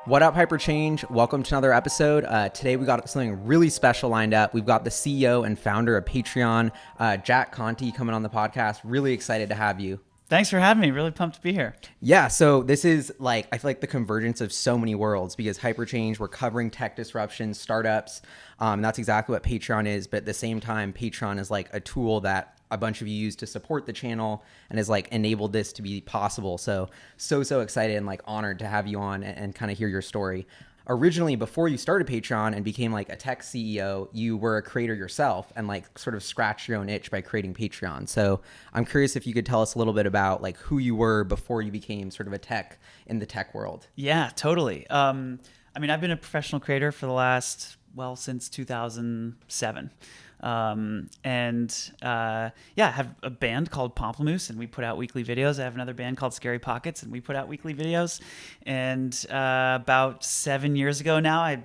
What up, Hyperchange? Welcome to another episode. Today we got something really special lined up. We've got the CEO and founder of Patreon, Jack Conte, coming on the podcast. Really excited to have you. Thanks for having me. Really pumped to be here. Yeah, so this is I feel like the convergence of so many worlds because Hyperchange, we're covering tech disruptions, startups. And that's exactly what Patreon is. But at the same time, Patreon is like a tool that a bunch of you use to support the channel and has like enabled this to be possible. So excited and like honored to have you on and kind of hear your story. Originally, before you started Patreon and became like a tech CEO, you were a creator yourself and like sort of scratched your own itch by creating Patreon. So I'm curious if you could tell us a little bit about like who you were before you became sort of a tech in the tech world. Yeah, totally. I mean, I've been a professional creator for the last, since 2007. I have a band called Pomplamoose and we put out weekly videos. I have another band called Scary Pockets and we put out weekly videos. And about 7 years ago now, I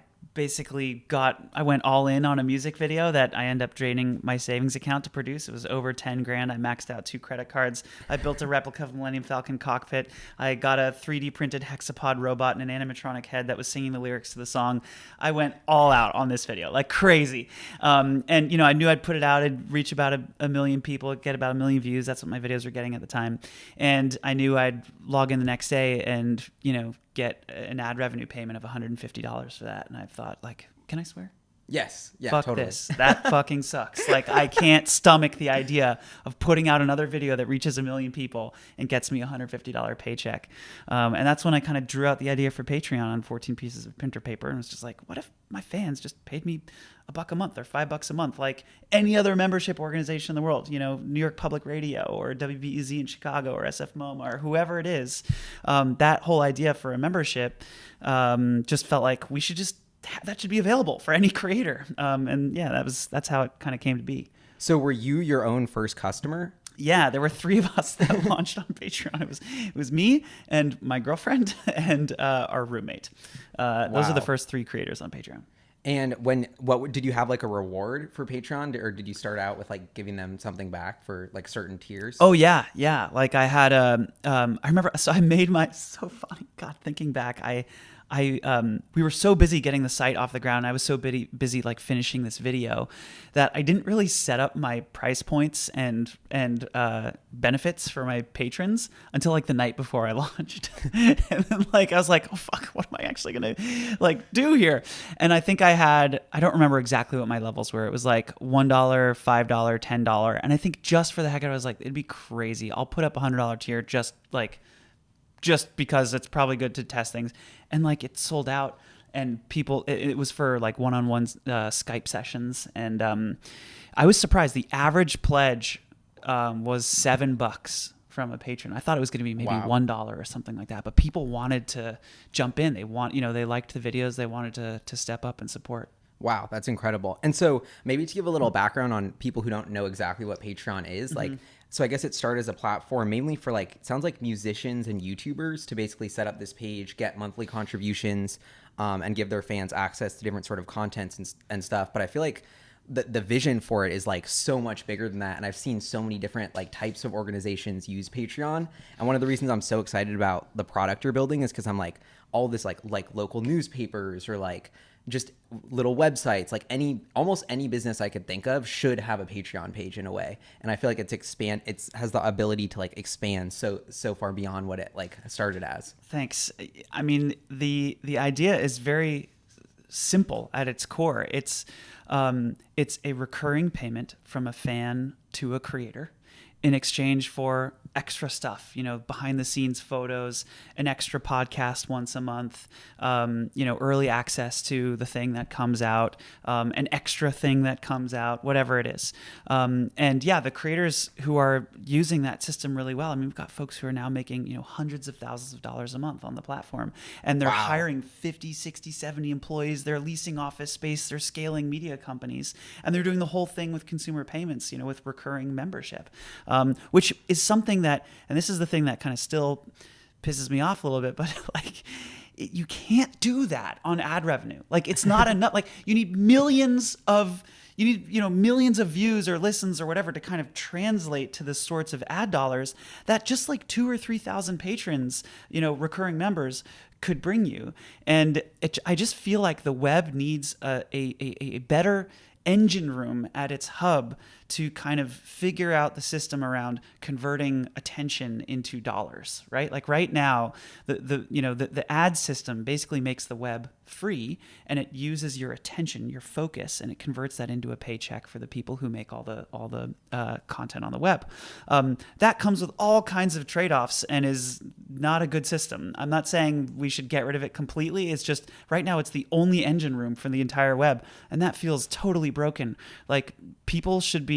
went all in on a music video that I ended up draining my savings account to produce. It was over 10 grand. I maxed out 2 credit cards. I built a replica of Millennium Falcon cockpit. I got a 3D printed hexapod robot and an animatronic head that was singing the lyrics to the song. I went all out on this video, like crazy. I knew I'd put it out. It'd reach about a million people, get about 1 million views. That's what my videos were getting at the time. And I knew I'd log in the next day and, get an ad revenue payment of $150 for that. And I thought, can I swear? Yes. Yeah, Fuck totally. this. That fucking sucks. I can't stomach the idea of putting out another video that reaches 1 million people and gets me a $150 paycheck. And that's when I kind of drew out the idea for Patreon on 14 pieces of printer paper. And was just like, what if my fans just paid me $1 a month or $5 a month, like any other membership organization in the world, New York Public Radio or WBEZ in Chicago or SF MoMA or whoever it is. That whole idea for a membership just felt like that should be available for any creator. That's how it kind of came to be. So were you your own first customer? Yeah, there were 3 of us that launched on Patreon. It was me and my girlfriend and our roommate. Those are the first 3 creators on Patreon. And did you have like a reward for Patreon, or did you start out with like giving them something back for like certain tiers? Oh yeah. Like I had I remember, so I made so funny. God, thinking back, we were so busy getting the site off the ground. I was so busy like finishing this video that I didn't really set up my price points and benefits for my patrons until like the night before I launched. And then I was like, oh fuck, what am I actually gonna do here? And I think I don't remember exactly what my levels were. It was like $1, $5, $10. And I think just for the heck of it, I was like, it'd be crazy. I'll put up $100 tier just because it's probably good to test things. And it sold out and people, it was for like one-on-one Skype sessions. And I was surprised. The average pledge was $7 from a patron. I thought it was going to be maybe $1 or something like that, but people wanted to jump in. They liked the videos. They wanted to step up and support. Wow, that's incredible. And so maybe to give a little background on people who don't know exactly what Patreon is, so I guess it started as a platform mainly for it sounds like musicians and YouTubers to basically set up this page, get monthly contributions, and give their fans access to different sort of contents and stuff. But I feel like the vision for it is so much bigger than that. And I've seen so many different types of organizations use Patreon. And one of the reasons I'm so excited about the product you're building is because I'm all this like local newspapers or just little websites, almost any business I could think of should have a Patreon page in a way. And I feel like it has the ability to expand so far beyond what it started as. Thanks. I mean, the idea is very simple at its core. It's a recurring payment from a fan to a creator in exchange for extra stuff, behind the scenes photos, an extra podcast once a month, early access to the thing that comes out, an extra thing that comes out, whatever it is. The creators who are using that system really well. I mean, we've got folks who are now making, hundreds of thousands of dollars a month on the platform, and they're hiring 50, 60, 70 employees. They're leasing office space. They're scaling media companies, and they're doing the whole thing with consumer payments, with recurring membership, which is something that, and this is the thing that kind of still pisses me off a little bit, but you can't do that on ad revenue. It's not enough. You need millions of millions of views or listens or whatever to kind of translate to the sorts of ad dollars that just like 2,000 or 3,000 patrons, recurring members could bring you. And I just feel like the web needs a better engine room at its hub to kind of figure out the system around converting attention into dollars, right? Like right now, the ad system basically makes the web free, and it uses your attention, your focus, and it converts that into a paycheck for the people who make all the content on the web. That comes with all kinds of trade-offs and is not a good system. I'm not saying we should get rid of it completely. It's just right now it's the only engine room for the entire web, and that feels totally broken. Like people should be,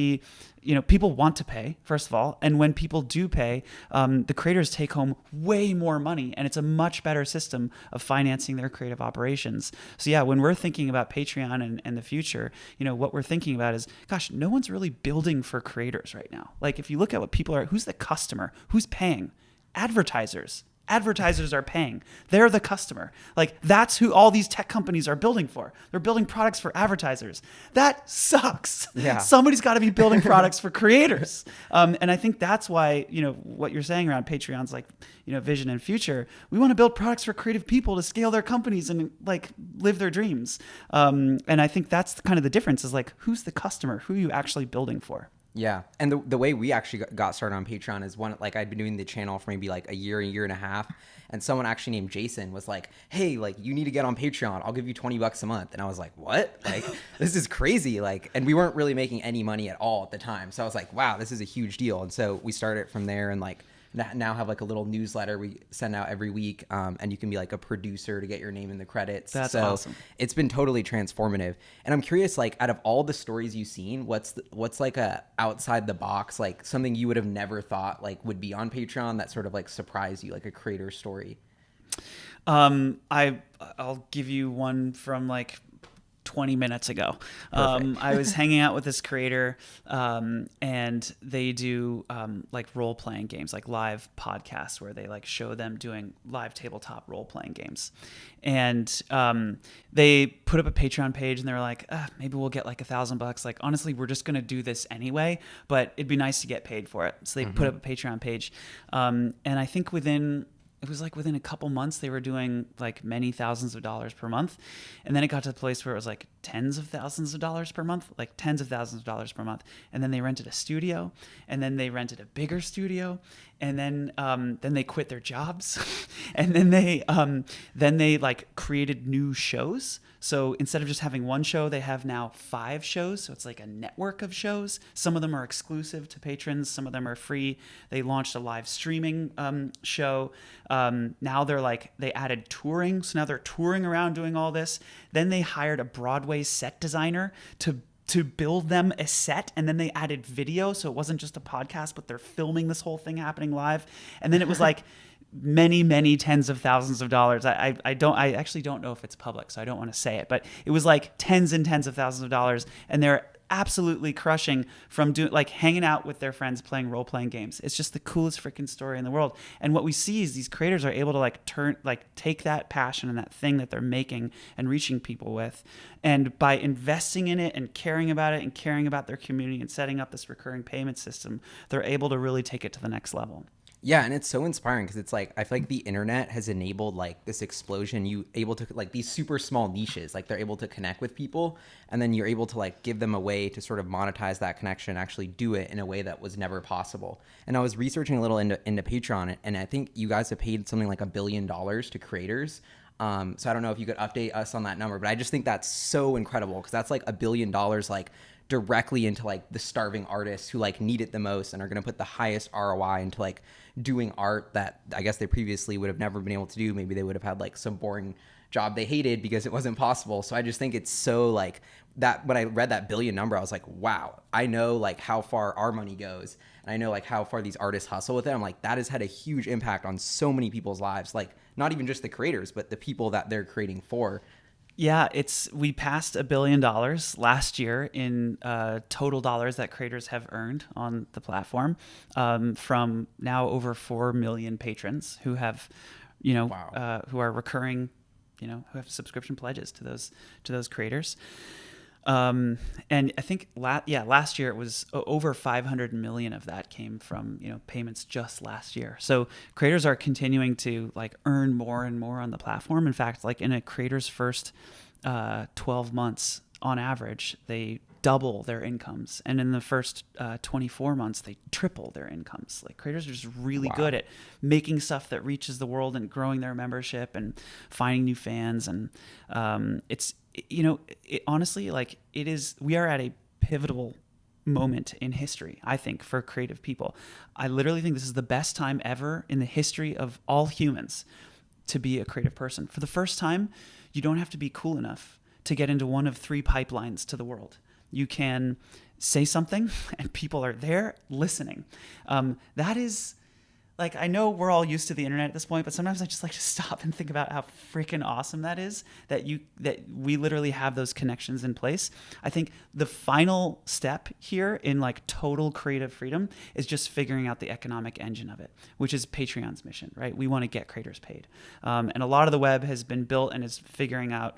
people want to pay, first of all. And when people do pay, the creators take home way more money, and it's a much better system of financing their creative operations. So yeah, when we're thinking about Patreon and the future, what we're thinking about is, gosh, no one's really building for creators right now. Like if you look at what people are, who's the customer? Who's paying? Advertisers. Advertisers are paying. They're the customer. Like that's who all these tech companies are building for. They're building products for advertisers. That sucks. Yeah. Somebody's got to be building products for creators. And I think that's why, what you're saying around Patreon's like, vision and future, we want to build products for creative people to scale their companies and like live their dreams. And I think that's kind of the difference is like, who's the customer? Who are you actually building for? Yeah. And the way we actually got started on Patreon is I'd been doing the channel for maybe like a year and a half. And someone actually named Jason was like, hey, like you need to get on Patreon. I'll give you $20 a month. And I was like, what? Like, this is crazy. Like, and we weren't really making any money at all at the time. So I was like, wow, this is a huge deal. And so we started from there and like now have like a little newsletter we send out every week, and you can be like a producer to get your name in the credits. That's awesome. It's been totally transformative. And I'm curious, like out of all the stories you've seen, what's like a outside the box, like something you would have never thought like would be on Patreon that sort of like surprised you, like a creator story? I'll give you one from like 20 minutes ago. I was hanging out with this creator, and they do like role-playing games, like live podcasts where they like show them doing live tabletop role-playing games. And they put up a Patreon page and they were like, maybe we'll get like $1,000. Like, honestly, we're just going to do this anyway, but it'd be nice to get paid for it. So they put up a Patreon page. And I think within a couple months, they were doing like many thousands of dollars per month. And then it got to the place where it was like tens of thousands of dollars per month, like tens of thousands of dollars per month. And then they rented a studio, and then they rented a bigger studio. And then they quit their jobs. And then they like created new shows. So instead of just having one show, they have now 5 shows. So it's like a network of shows. Some of them are exclusive to patrons. Some of them are free. They launched a live streaming show. Now they added touring. So now they're touring around doing all this. Then they hired a Broadway set designer to build them a set, and then they added video, so it wasn't just a podcast, but they're filming this whole thing happening live. And then it was like many tens of thousands of dollars. I actually don't know if it's public, so I don't want to say it, but it was like tens and tens of thousands of dollars, and they're absolutely crushing from hanging out with their friends playing role-playing games. It's just the coolest freaking story in the world. And what we see is these creators are able to take that passion and that thing that they're making and reaching people with, and by investing in it and caring about it and caring about their community and setting up this recurring payment system, they're able to really take it to the next level. Yeah, and it's so inspiring because it's like I feel like the internet has enabled like this explosion. You able to like these super small niches, like they're able to connect with people, and then you're able to like give them a way to sort of monetize that connection and actually do it in a way that was never possible. And I was researching a little into Patreon, and I think you guys have paid something like $1 billion to creators. So I don't know if you could update us on that number, but I just think that's so incredible because that's like $1 billion like directly into like the starving artists who like need it the most and are going to put the highest ROI into like doing art that I guess they previously would have never been able to do. Maybe they would have had like some boring job they hated because it wasn't possible. So I just think it's so like that. When I read that billion number, I was like, wow, I know like how far our money goes. And I know like how far these artists hustle with it. I'm like, that has had a huge impact on so many people's lives. Like not even just the creators, but the people that they're creating for. Yeah, we passed $1 billion last year in total dollars that creators have earned on the platform, from now over 4 million patrons who have, Wow. who are recurring, who have subscription pledges to those creators. And I think last year it was over 500 million of that came from, payments just last year. So creators are continuing to like earn more and more on the platform. In fact, like in a creator's first 12 months on average, they double their incomes. And in the first 24 months, they triple their incomes. Like creators are just really good at making stuff that reaches the world and growing their membership and finding new fans. And honestly, like we are at a pivotal moment in history, I think, for creative people. I literally think this is the best time ever in the history of all humans to be a creative person. For the first time, you don't have to be cool enough to get into one of 3 pipelines to the world. You can say something and people are there listening. That is, like, I know we're all used to the internet at this point, but sometimes I just like to stop and think about how freaking awesome that is, that we literally have those connections in place. I think the final step here in like total creative freedom is just figuring out the economic engine of it, which is Patreon's mission, right? We want to get creators paid. And a lot of the web has been built and is figuring out,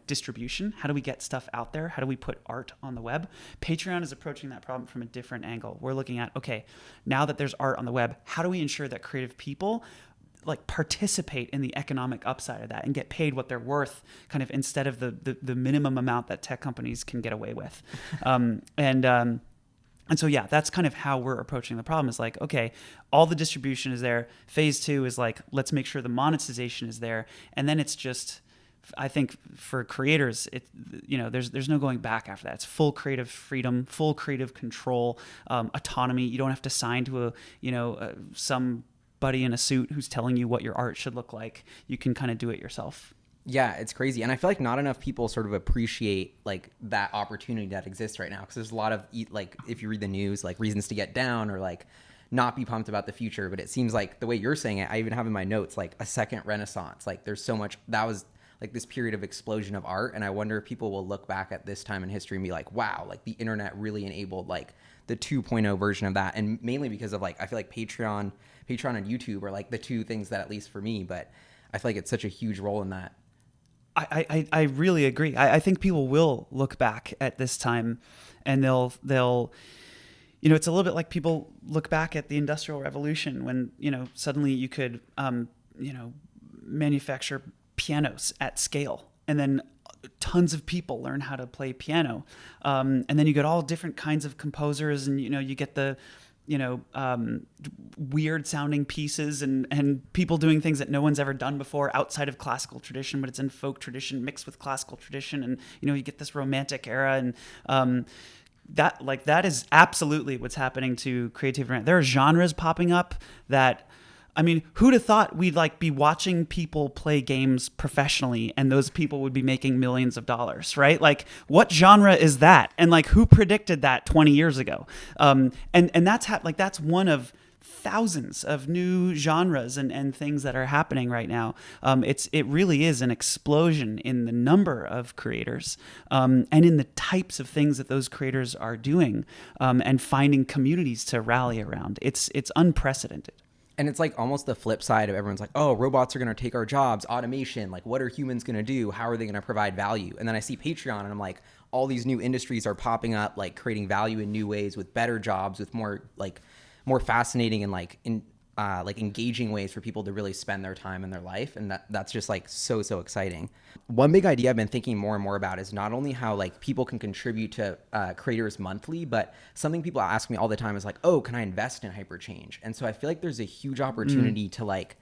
distribution. How do we get stuff out there? How do we put art on the web? Patreon is approaching that problem from a different angle. We're looking at, okay, now that there's art on the web, how do we ensure that creative people like participate in the economic upside of that and get paid what they're worth, kind of instead of the minimum amount that tech companies can get away with. And so, yeah, that's kind of how we're approaching the problem is like, okay, all the distribution is there. Phase 2 is like, let's make sure the monetization is there. And then it's just, I think for creators, there's no going back after that. It's full creative freedom, full creative control, autonomy. You don't have to sign to somebody in a suit who's telling you what your art should look like. You can kind of do it yourself. Yeah, it's crazy. And I feel like not enough people sort of appreciate like that opportunity that exists right now. Because there's a lot of, like, if you read the news, like reasons to get down or like not be pumped about the future. But it seems like the way you're saying it, I even have in my notes, like a second renaissance. Like there's so much, that was like this period of explosion of art. And I wonder if people will look back at this time in history and be like, wow, like the internet really enabled like the 2.0 version of that. And mainly because of like, I feel like Patreon and YouTube are like the two things that, at least for me, but I feel like it's such a huge role in that. I really agree. I think people will look back at this time and they'll it's a little bit like people look back at the Industrial Revolution when, suddenly you could, manufacture pianos at scale, and then tons of people learn how to play piano. And then you get all different kinds of composers, and, you get the, weird sounding pieces and people doing things that no one's ever done before outside of classical tradition, but it's in folk tradition mixed with classical tradition. And, you get this romantic era, and, that is absolutely what's happening to creativity. There are genres popping up that, I mean, who'd have thought we'd like be watching people play games professionally and those people would be making millions of dollars, right? Like, what genre is that? And like, who predicted that 20 years ago? And that's one of thousands of new genres and things that are happening right now. It really is an explosion in the number of creators and in the types of things that those creators are doing and finding communities to rally around. It's unprecedented. And it's like almost the flip side of everyone's like, oh, robots are going to take our jobs, automation, like what are humans going to do? How are they going to provide value? And then I see Patreon and I'm like, all these new industries are popping up, like creating value in new ways with better jobs, with more fascinating and like engaging ways for people to really spend their time in their life. And that's just like so exciting. One big idea I've been thinking more and more about is not only how like people can contribute to creators monthly, but something people ask me all the time is like, oh, can I invest in Hyperchange? And so I feel like there's a huge opportunity to like,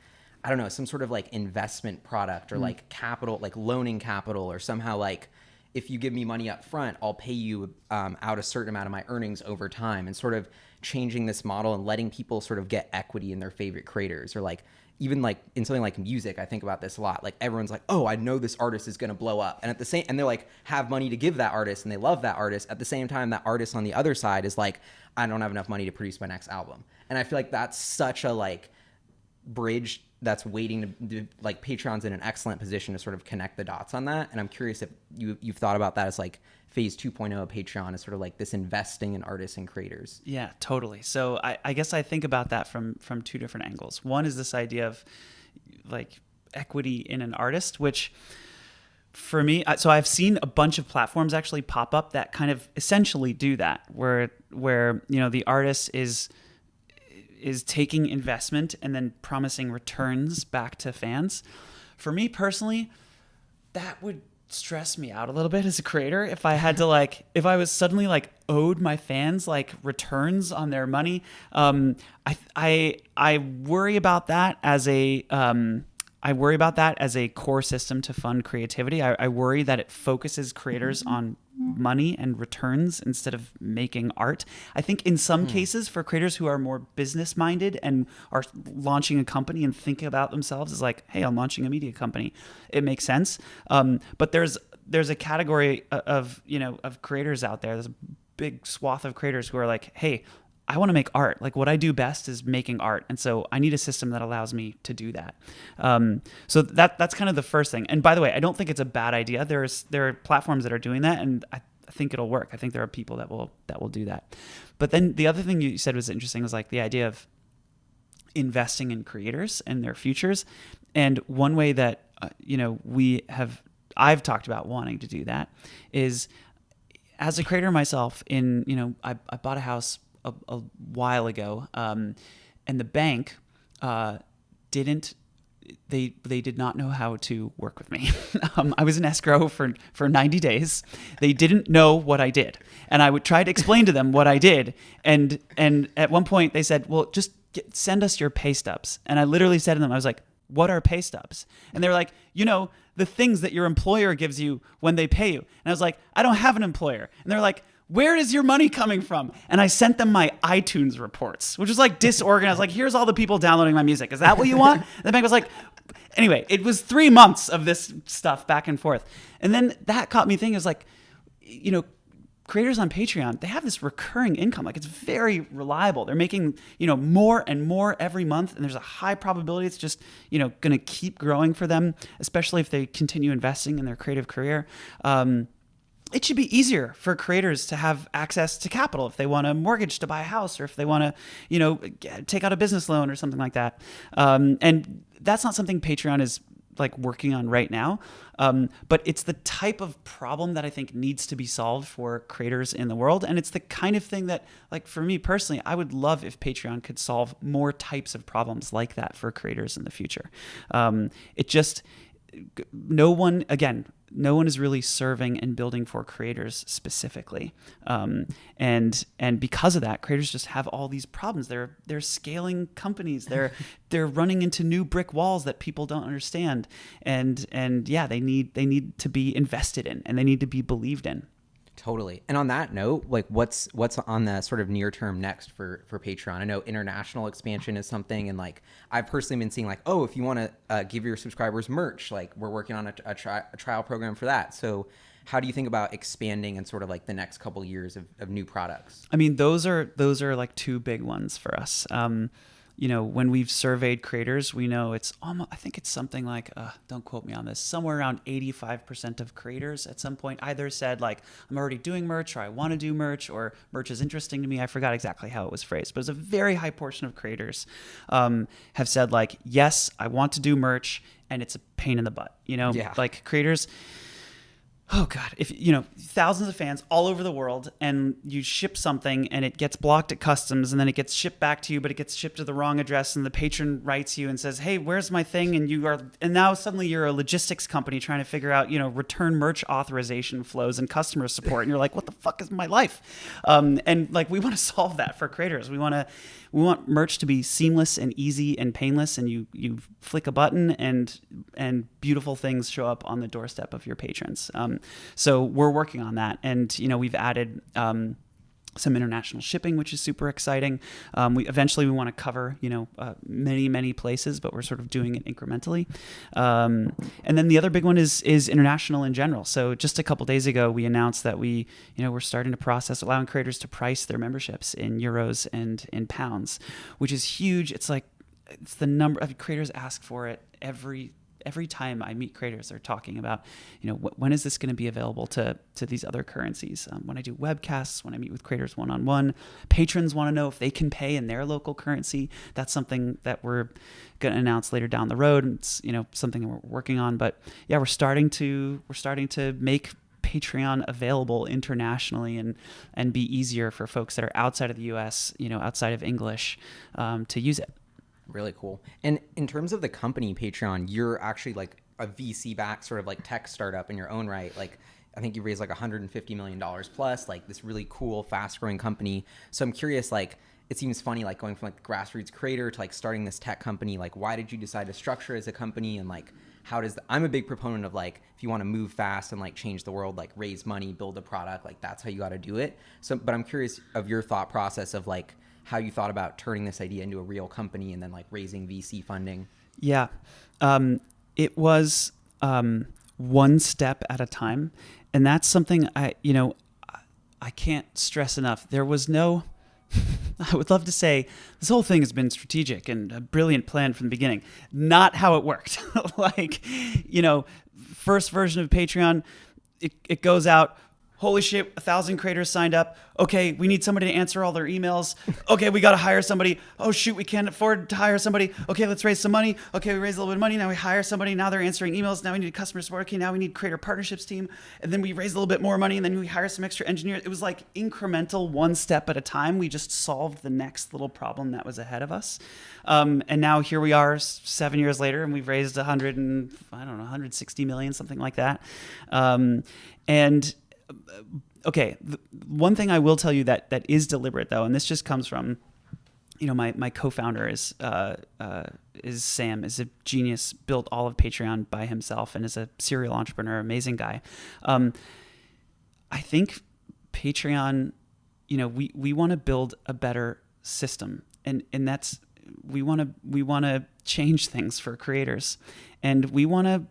I don't know, some sort of like investment product or like capital, like loaning capital, or somehow like, if you give me money up front, I'll pay you out a certain amount of my earnings over time, and sort of changing this model and letting people sort of get equity in their favorite creators. Or like, even like in something like music, I think about this a lot. Like everyone's like, oh, I know this artist is going to blow up. And and they're like, have money to give that artist and they love that artist. At the same time, that artist on the other side is like, I don't have enough money to produce my next album. And I feel like that's such a like bridge that's waiting to like, Patreon's in an excellent position to sort of connect the dots on that. And I'm curious if you've thought about that as like phase 2.0 of Patreon is sort of like this investing in artists and creators. Yeah, totally. So I guess I think about that from two different angles. One is this idea of like equity in an artist, which for me, so I've seen a bunch of platforms actually pop up that kind of essentially do that, where the artist is taking investment and then promising returns back to fans. For me personally, that would stress me out a little bit as a creator if I had to if I was suddenly owed my fans returns on their money. I worry about that as a core system to fund creativity. I worry that it focuses creators on money and returns instead of making art. I think in some cases for creators who are more business minded and are launching a company and thinking about themselves as hey, I'm launching a media company, it makes sense. But there's a category of creators out there. There's a big swath of creators who are hey, I want to make art. What I do best is making art. And so I need a system that allows me to do that. So that's kind of the first thing. And by the way, I don't think it's a bad idea. There are platforms that are doing that, and I think it'll work. I think there are people that will do that. But then the other thing you said was interesting was the idea of investing in creators and their futures. And one way that, I've talked about wanting to do that is, as a creator myself, I bought a house a while ago, and the bank did not know how to work with me. I was in escrow for 90 days. They didn't know what I did, and I would try to explain to them what I did. And at one point they said, "Well, just send us your pay stubs." And I literally said to them, I was like, "What are pay stubs?" And they were like, "The things that your employer gives you when they pay you." And I was like, "I don't have an employer." And they're like, "Where is your money coming from?" And I sent them my iTunes reports, which was disorganized. Here's all the people downloading my music. Is that what you want? And the bank was like, anyway, it was 3 months of this stuff back and forth. And then that caught me thinking, is creators on Patreon, they have this recurring income. It's very reliable. They're making, more and more every month. And there's a high probability it's just, going to keep growing for them, especially if they continue investing in their creative career. It should be easier for creators to have access to capital if they want a mortgage to buy a house, or if they want to, take out a business loan or something like that. And that's not something Patreon is working on right now. But it's the type of problem that I think needs to be solved for creators in the world. And it's the kind of thing that, for me personally, I would love if Patreon could solve more types of problems like that for creators in the future. No one is really serving and building for creators specifically. And because of that, creators just have all these problems. They're scaling companies. They're running into new brick walls that people don't understand. And yeah, they need to be invested in, and they need to be believed in. Totally. And on that note, what's on the sort of near term next for Patreon? I know international expansion is something, and I've personally been seeing if you want to give your subscribers merch, we're working on a trial program for that. So how do you think about expanding and sort of the next couple years of new products? I mean, those are two big ones for us. When we've surveyed creators, we know it's almost, I think it's something don't quote me on this, somewhere around 85% of creators at some point either said I'm already doing merch, or I want to do merch, or merch is interesting to me. I forgot exactly how it was phrased, but it's a very high portion of creators have said yes, I want to do merch, and it's a pain in the butt. Yeah. Creators, oh God, if thousands of fans all over the world, and you ship something and it gets blocked at customs, and then it gets shipped back to you, but it gets shipped to the wrong address, and the patron writes you and says, "Hey, where's my thing?" And now suddenly you're a logistics company trying to figure out, return merch authorization flows and customer support. And you're like, what the fuck is my life? And we want to solve that for creators. We want merch to be seamless and easy and painless, and you flick a button and beautiful things show up on the doorstep of your patrons. So we're working on that, and we've added some international shipping, which is super exciting. We eventually want to cover many places, but we're sort of doing it incrementally. And then the other big one is international in general. So just a couple days ago, we announced that we're starting to process allowing creators to price their memberships in euros and in pounds, which is huge. It's the number of creators ask for it every every time I meet creators, they're talking about, when is this going to be available to these other currencies? When I do webcasts, when I meet with creators one-on-one, patrons want to know if they can pay in their local currency. That's something that we're going to announce later down the road. And it's, something that we're working on. But yeah, we're starting to make Patreon available internationally and be easier for folks that are outside of the US, outside of English, to use it. Really cool. And in terms of the company Patreon, you're actually like a VC backed sort of like tech startup in your own right. Like I think you raised like $150 million plus, like this really cool, fast growing company. So I'm curious, like, it seems funny, like going from like grassroots creator to like starting this tech company. Like, why did you decide to structure as a company? And like, I'm a big proponent of like, if you want to move fast and like change the world, like raise money, build a product, like that's how you got to do it. So, but I'm curious of your thought process of like how you thought about turning this idea into a real company and then like raising VC funding. Yeah. It was one step at a time. And that's something I can't stress enough. There was no, I would love to say this whole thing has been strategic and a brilliant plan from the beginning. Not how it worked. Like, first version of Patreon, it goes out. Holy shit, 1,000 creators signed up. Okay, we need somebody to answer all their emails. Okay, we got to hire somebody. Oh shoot, we can't afford to hire somebody. Okay, let's raise some money. Okay, we raise a little bit of money. Now we hire somebody. Now they're answering emails. Now we need a customer support. Okay, now we need creator partnerships team. And then we raise a little bit more money and then we hire some extra engineers. It was like incremental, one step at a time. We just solved the next little problem that was ahead of us. And now here we are 7 years later and we've raised 160 million, something like that. Okay, one thing I will tell you that is deliberate though, and this just comes from, my co-founder is Sam, is a genius, built all of Patreon by himself and is a serial entrepreneur, amazing guy. I think Patreon, we want to build a better system, and that's we want to change things for creators, and we want to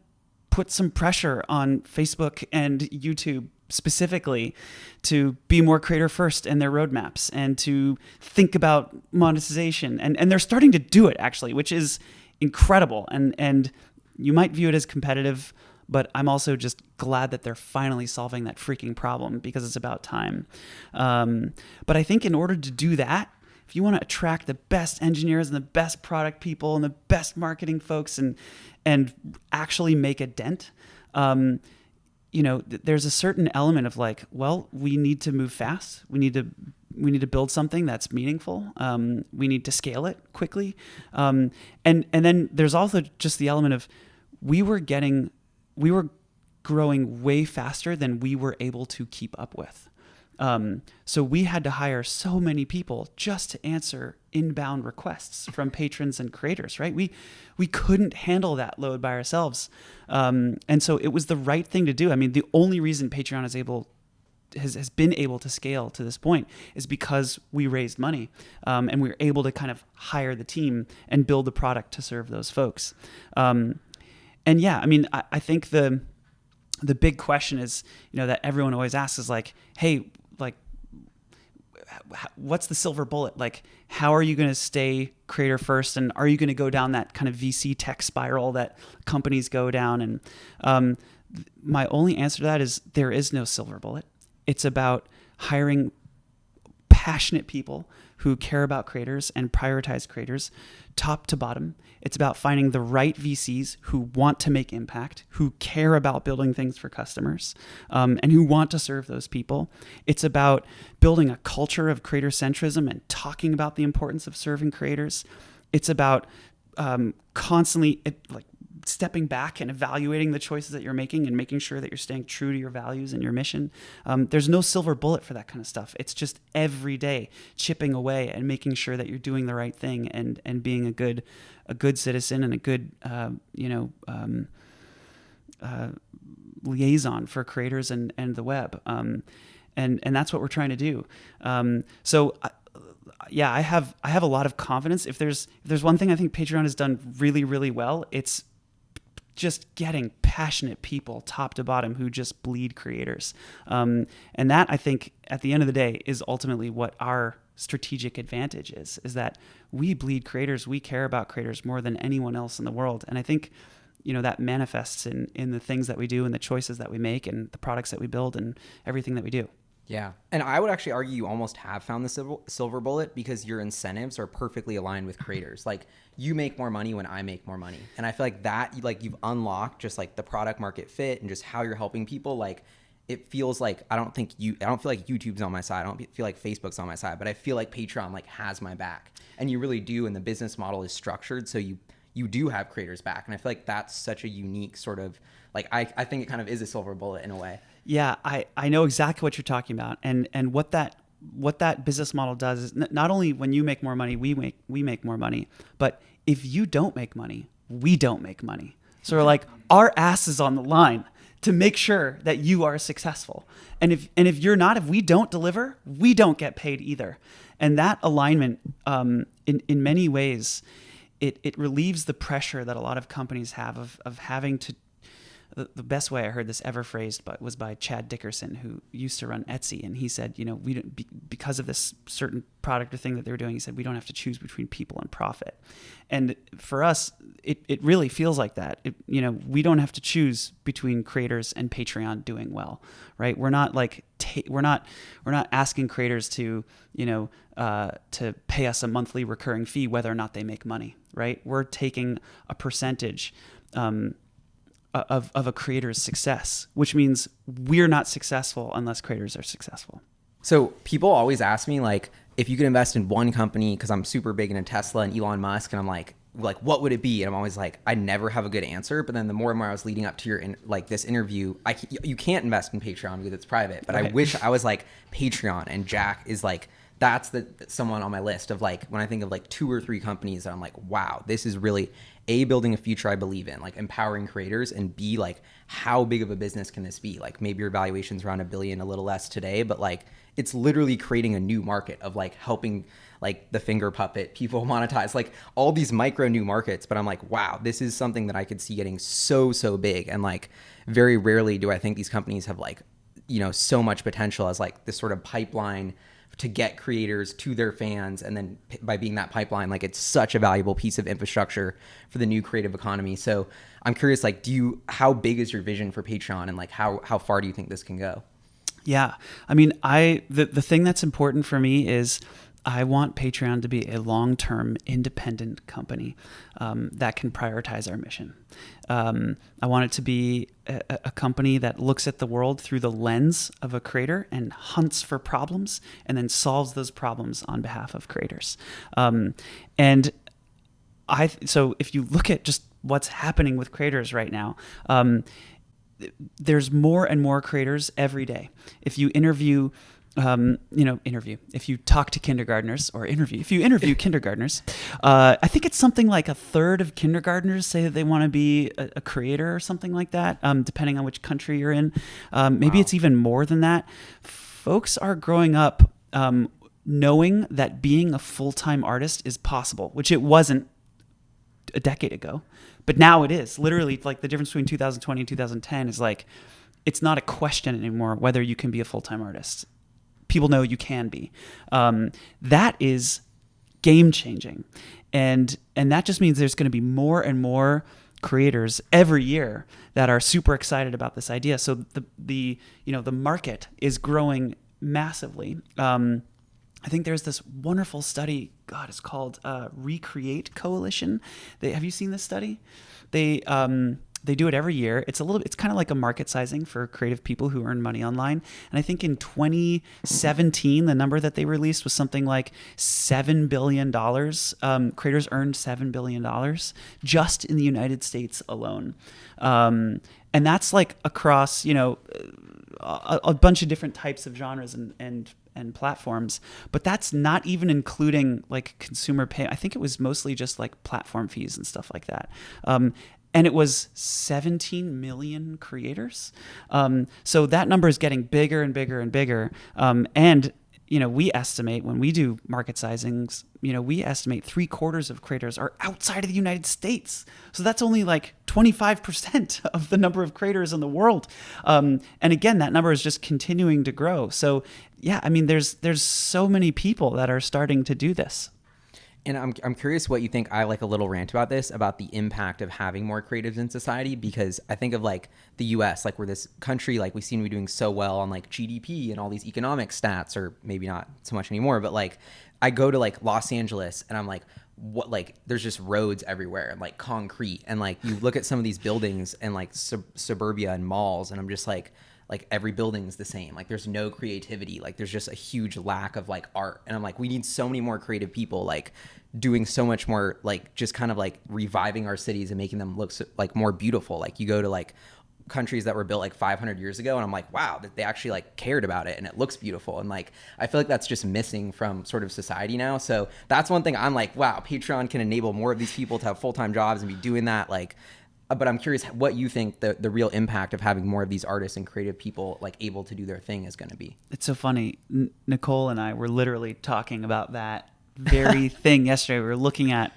put some pressure on Facebook and YouTube specifically to be more creator first in their roadmaps and to think about monetization. And they're starting to do it actually, which is incredible. And you might view it as competitive, but I'm also just glad that they're finally solving that freaking problem because it's about time. But I think in order to do that, if you want to attract the best engineers and the best product people and the best marketing folks and actually make a dent, there's a certain element of like, well, we need to move fast. We need to build something that's meaningful. We need to scale it quickly. And then there's also just the element of we were growing way faster than we were able to keep up with. So we had to hire so many people just to answer inbound requests from patrons and creators, right? We couldn't handle that load by ourselves. And so it was the right thing to do. I mean, the only reason Patreon has been able to scale to this point is because we raised money, and we were able to kind of hire the team and build the product to serve those folks. And yeah, I mean, I think the big question is, that everyone always asks is like, hey, like, what's the silver bullet? Like, how are you going to stay creator first? And are you going to go down that kind of VC tech spiral that companies go down? And my only answer to that is there is no silver bullet. It's about hiring passionate people who care about creators and prioritize creators top to bottom. It's about finding the right VCs who want to make impact, who care about building things for customers, and who want to serve those people. It's about building a culture of creator centrism and talking about the importance of serving creators. It's about constantly stepping back and evaluating the choices that you're making and making sure that you're staying true to your values and your mission. There's no silver bullet for that kind of stuff. It's just every day chipping away and making sure that you're doing the right thing and being a good citizen and a good liaison for creators and the web. And that's what we're trying to do. Yeah, I have a lot of confidence. If there's one thing I think Patreon has done really, really well, it's just getting passionate people top to bottom who just bleed creators. And that, I think, at the end of the day, is ultimately what our strategic advantage is that we bleed creators. We care about creators more than anyone else in the world. And I think, that manifests in the things that we do and the choices that we make and the products that we build and everything that we do. Yeah. And I would actually argue you almost have found the silver bullet because your incentives are perfectly aligned with creators. Like, you make more money when I make more money. And I feel like that, like, you've unlocked just like the product market fit and just how you're helping people. Like, it feels like, I don't feel like YouTube's on my side. I don't feel like Facebook's on my side, but I feel like Patreon like has my back, and you really do. And the business model is structured so you do have creators back. And I feel like that's such a unique sort of, like, I think it kind of is a silver bullet in a way. Yeah, I know exactly what you're talking about, and what that business model does is not only when you make more money, we make more money, but if you don't make money, we don't make money. So we're like, our ass is on the line to make sure that you are successful, and if you're not, if we don't deliver, we don't get paid either. And that alignment, in many ways, it relieves the pressure that a lot of companies have of having to. The best way I heard this ever phrased was by Chad Dickerson, who used to run Etsy. And he said, we don't, because of this certain product or thing that they were doing, he said, we don't have to choose between people and profit. And for us, it really feels like that. We don't have to choose between creators and Patreon doing well, right? We're not like, we're not asking creators to pay us a monthly recurring fee, whether or not they make money, right? We're taking a percentage, of a creator's success, which means we're not successful unless creators are successful. So people always ask me, like, if you could invest in one company, because I'm super big into Tesla and Elon Musk, and I'm like, what would it be? And I'm always like, I never have a good answer. But then the more and more I was leading up to this interview, you can't invest in Patreon because it's private. But right. I wish I was like Patreon, and Jack is like, that's someone on my list of, like, when I think of like 2 or 3 companies that I'm like, wow, this is really A, building a future I believe in, like empowering creators, and B, like, how big of a business can this be? Like, maybe your valuation's around $1 billion, a little less today, but like, it's literally creating a new market of like helping like the finger puppet people monetize, like all these micro new markets. But I'm like, wow, this is something that I could see getting so big. And like, very rarely do I think these companies have like, so much potential as like this sort of pipeline to get creators to their fans. And then by being that pipeline, like, it's such a valuable piece of infrastructure for the new creative economy. So I'm curious, like, how big is your vision for Patreon, and like, how far do you think this can go? Yeah. I mean, the thing that's important for me is I want Patreon to be a long-term independent company that can prioritize our mission. I want it to be a company that looks at the world through the lens of a creator and hunts for problems and then solves those problems on behalf of creators. So if you look at just what's happening with creators right now, there's more and more creators every day. If you interview if you talk to kindergartners, or if you interview kindergartners, I think it's something like 1/3 of kindergartners say that they want to be a creator or something like that, depending on which country you're in. Maybe It's even more than that. Folks are growing up knowing that being a full-time artist is possible, which it wasn't a decade ago. But now it is. Literally, like, the difference between 2020 and 2010 is like, it's not a question anymore whether you can be a full-time artist. People know you can be. That is game changing. And that just means there's going to be more and more creators every year that are super excited about this idea. So the market is growing massively. I think there's this wonderful study. God, it's called Recreate Coalition. Have you seen this study? They do it every year. It's kind of like a market sizing for creative people who earn money online. And I think in 2017, the number that they released was something like $7 billion. Creators earned $7 billion just in the United States alone. And that's like across, a bunch of different types of genres and platforms, but that's not even including like consumer pay. I think it was mostly just like platform fees and stuff like that. And it was 17 million creators. So that number is getting bigger and bigger and bigger. And we estimate, when we do market sizings, we estimate 3/4 of creators are outside of the United States. So that's only like 25% of the number of creators in the world. And again, that number is just continuing to grow. So yeah, I mean, there's so many people that are starting to do this. And I'm curious what you think. I like a little rant about this, about the impact of having more creatives in society, because I think of like the US, like we're this country, like we seem to be doing so well on like GDP and all these economic stats, or maybe not so much anymore, but like I go to like Los Angeles and I'm like, what, like there's just roads everywhere and like concrete, and like you look at some of these buildings and like suburbia and malls, and I'm just like every building's the same. Like there's no creativity. Like there's just a huge lack of like art. And I'm like, we need so many more creative people, like doing so much more, like just kind of like reviving our cities and making them look so, like more beautiful. Like you go to like countries that were built like 500 years ago, and I'm like, wow, that they actually like cared about it and it looks beautiful. And like I feel like that's just missing from sort of society now. So that's one thing I'm like, wow, Patreon can enable more of these people to have full-time jobs and be doing that. Like, but I'm curious what you think the real impact of having more of these artists and creative people like able to do their thing is going to be. It's so funny. Nicole and I were literally talking about that very thing yesterday. We were looking at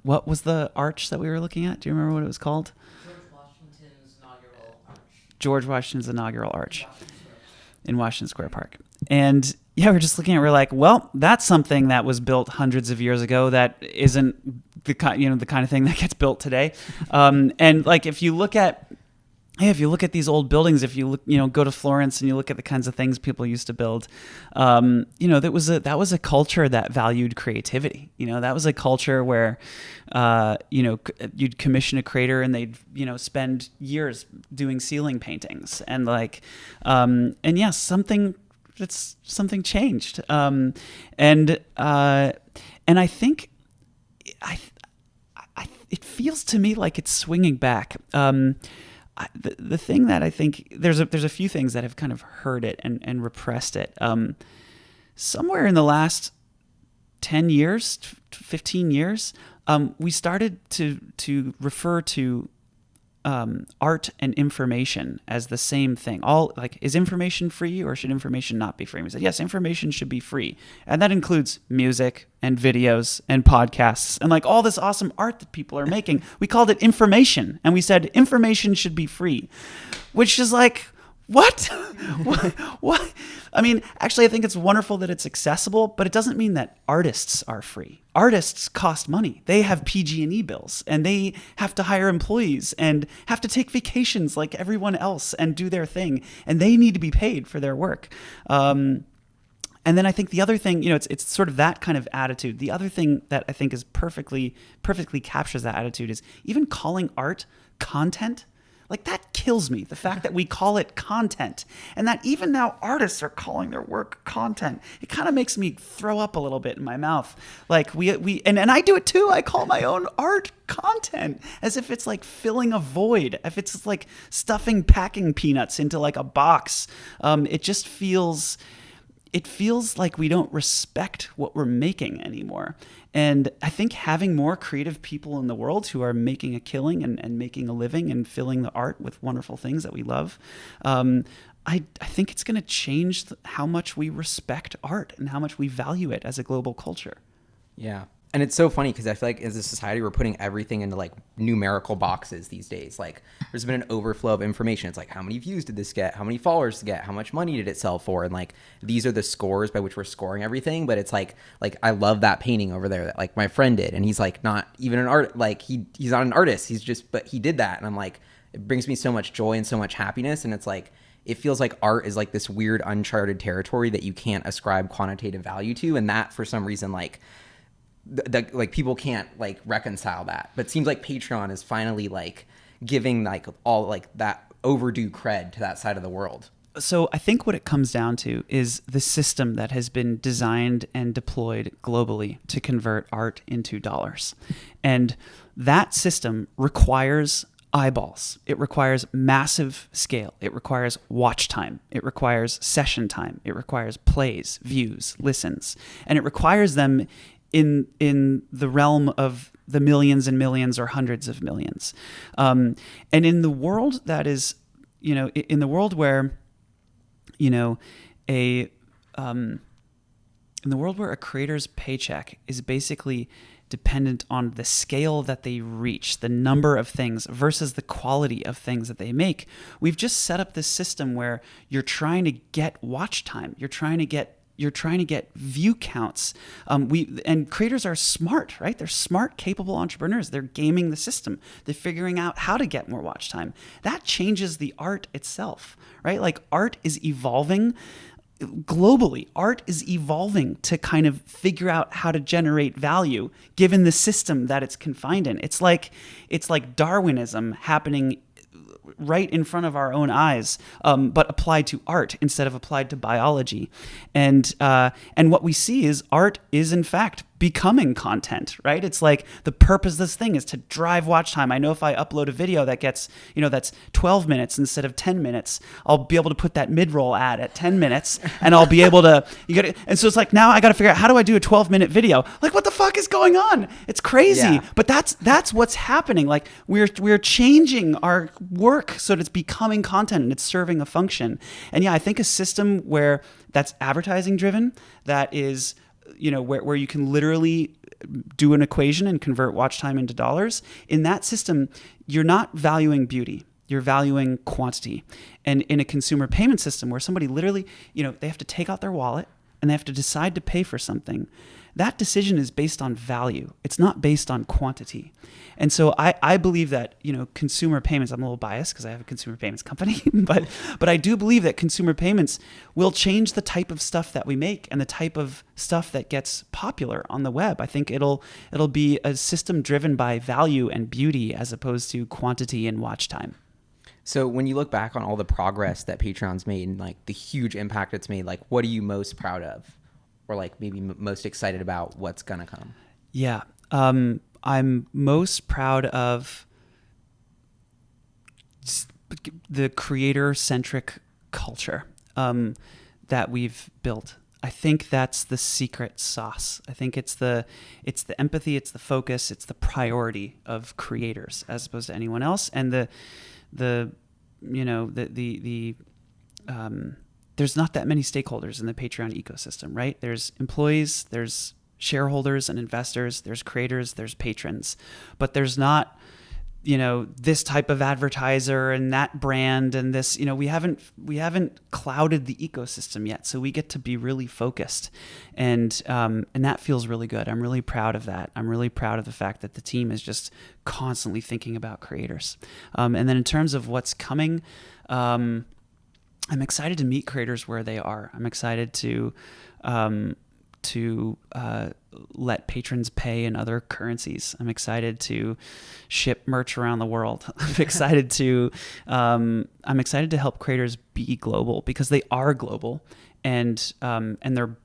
what was the arch that we were looking at? Do you remember what it was called? George Washington's inaugural arch in Washington Square Park. And yeah, we're just looking at it, we're like, well, that's something that was built hundreds of years ago that isn't the kind of thing that gets built today. And like if you look at these old buildings, if you look, go to Florence and you look at the kinds of things people used to build, that was a culture that valued creativity. That was a culture where, you'd commission a creator and they'd, spend years doing ceiling paintings and like, and yeah, something changed. And I think, it feels to me like it's swinging back. The thing that I think there's a few things that have kind of hurt it and repressed it. Somewhere in the last 10 years, 15 years, we started to refer to art and information as the same thing. All like, is information free or should information not be free? And we said, yes, information should be free. And that includes music and videos and podcasts and like all this awesome art that people are making. We called it information. And we said information should be free, which is like, what? What? I mean, actually, I think it's wonderful that it's accessible, but it doesn't mean that artists are free. Artists cost money. They have PG&E bills, and they have to hire employees and have to take vacations like everyone else and do their thing, and they need to be paid for their work. And then I think the other thing, it's sort of that kind of attitude. The other thing that I think is perfectly captures that attitude is even calling art content. Like that kills me, the fact that we call it content, and that even now artists are calling their work content. It kind of makes me throw up a little bit in my mouth. Like and I do it too. I call my own art content as if it's like filling a void, if it's like packing peanuts into like a box. It feels like we don't respect what we're making anymore. And I think having more creative people in the world who are making a killing and making a living and filling the art with wonderful things that we love, I think it's going to change how much we respect art and how much we value it as a global culture. Yeah. And it's so funny because I feel like as a society, we're putting everything into like numerical boxes these days. Like there's been an overflow of information. It's like, how many views did this get? How many followers did it get? How much money did it sell for? And like, these are the scores by which we're scoring everything. But it's like I love that painting over there that like my friend did. And he's like, not even an art, like he's not an artist. But he did that. And I'm like, it brings me so much joy and so much happiness. And it's like, it feels like art is like this weird uncharted territory that you can't ascribe quantitative value to. And that for some reason, like like people can't like reconcile that. But it seems like Patreon is finally like giving like all like that overdue cred to that side of the world. So I think what it comes down to is the system that has been designed and deployed globally to convert art into dollars. And that system requires eyeballs. It requires massive scale. It requires watch time. It requires session time. It requires plays, views, listens. And it requires them in the realm of the millions and millions or hundreds of millions. And in the world that is, in the world where, in the world where a creator's paycheck is basically dependent on the scale that they reach, the number of things versus the quality of things that they make, we've just set up this system where you're trying to get watch time. You're trying to get you're trying to get view counts. And creators are smart, right? They're smart, capable entrepreneurs. They're gaming the system. They're figuring out how to get more watch time. That changes the art itself, right? Like art is evolving globally. Art is evolving to kind of figure out how to generate value given the system that it's confined in. It's like Darwinism happening right in front of our own eyes, but applied to art instead of applied to biology. And what we see is art is in fact becoming content, right? It's like the purpose of this thing is to drive watch time. I know if I upload a video that gets, that's 12 minutes instead of 10 minutes, I'll be able to put that mid-roll ad at 10 minutes and I'll be able to, and so it's like, now I got to figure out how do I do a 12-minute video? Like, what the fuck is going on? It's crazy. Yeah. But that's what's happening. Like we're changing our work so that it's becoming content and it's serving a function. And yeah, I think a system where that's advertising driven, that is, where you can literally do an equation and convert watch time into dollars. In that system, you're not valuing beauty. You're valuing quantity. And in a consumer payment system where somebody literally, they have to take out their wallet and they have to decide to pay for something, that decision is based on value. It's not based on quantity. And so I believe that, consumer payments, I'm a little biased because I have a consumer payments company, but I do believe that consumer payments will change the type of stuff that we make and the type of stuff that gets popular on the web. I think it'll be a system driven by value and beauty as opposed to quantity and watch time. So when you look back on all the progress that Patreon's made and like the huge impact it's made, like what are you most proud of? Or like maybe most excited about what's gonna come? Yeah. I'm most proud of the creator-centric culture that we've built. I think that's the secret sauce. I think it's the empathy, it's the focus, it's the priority of creators as opposed to anyone else. And there's not that many stakeholders in the Patreon ecosystem, right? There's employees, there's shareholders and investors, there's creators, there's patrons, but there's not, this type of advertiser and that brand and this, we haven't clouded the ecosystem yet. So we get to be really focused and that feels really good. I'm really proud of that. I'm really proud of the fact that the team is just constantly thinking about creators. And then in terms of what's coming, I'm excited to meet creators where they are. I'm excited to let patrons pay in other currencies. I'm excited to ship merch around the world. I'm excited to help creators be global because they are global, and they're